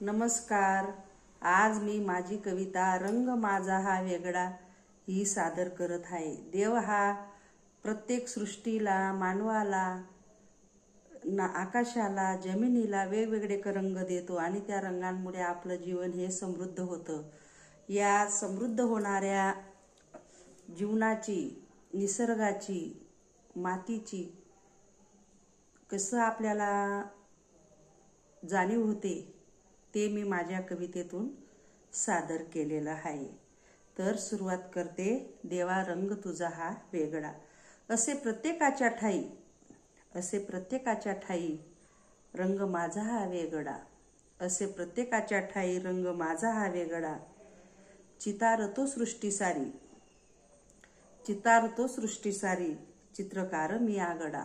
नमस्कार। आज मी माझी कविता रंग माझा हा वेगळा ही सादर करत आहे। देव हा प्रत्येक सृष्टीला, मानवाला, आकाशाला, जमिनीला वेगवेगळे रंग देतो आणि त्या रंगांमुळे आपलं जीवन हे समृद्ध होतं। या समृद्ध होणाऱ्या जीवनाची, निसर्गाची, मातीची कसं आपल्याला जाणीव होते ते मी माझ्या कवितेतून सादर केलेलं आहे। तर सुरुवात करते। देवा रंग तुझा हा वेगळा, असे प्रत्येकाच्या ठाई रंग माझा हा वेगळा, असे प्रत्येकाच्या ठाई रंग माझा हा वेगळा। चितारतो सृष्टी सारी चित्रकार मी आगळा,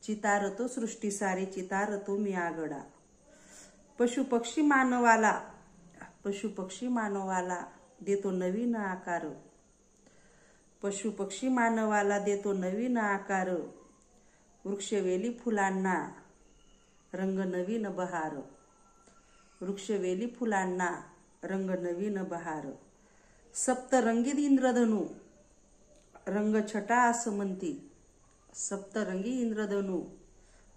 चितारतो सृष्टी सारी चितारतो मी आगळा। पशु पक्षी मानवाला देतो नवीन आकार, पशु पक्षी मानवाला देतो नवीन आकार। वृक्षवेली फुलांना रंग नवीन बहार, वृक्षवेली फुलांना रंग नवीन बहार। सप्तरंगी इंद्रधनु रंग छटा आसमंती, सप्तरंगी इंद्रधनु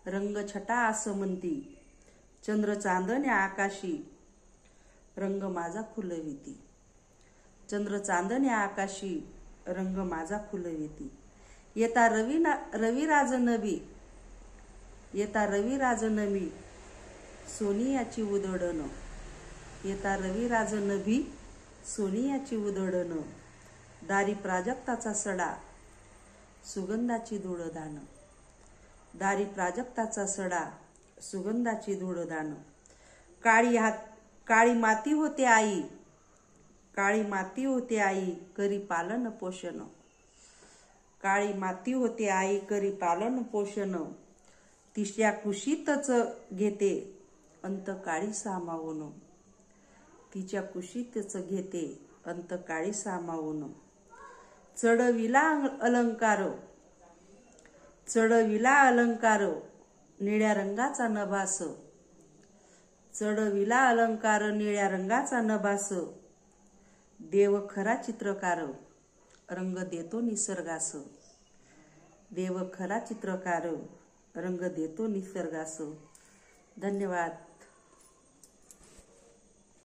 रंग छटा आसमंती। चंद्र चांदण्या आकाशी रंग माझा फुलविती, चंद्र चांदण्या आकाशी रंग माझा फुलविती। येता रविराज नभी सोनियाची उधळण, येता रविराज नभी सोनियाची उधळण। दारी प्राजक्ताचा सडा सुगंधाची धूळदाण, दारी प्राजक्ताचा सडा सुगंधाची धूळदाण। काळी माती होते आई, काळी माती होते आई करी पालन पोषण, काळी माती होते आई करी पालन पोषण। तिच्या कुशीतच घेते अंत काळी सामावून, तिच्या कुशीतच घेते अंत काळी सामावून। चढविला अलंकार निळ्या रंगाचा नभास, चढविला अलंकार निळ्या रंगाचा नभास। देव खरा चित्रकार रंग देतो निसर्गास, देव खरा चित्रकार रंग देतो निसर्गास। धन्यवाद।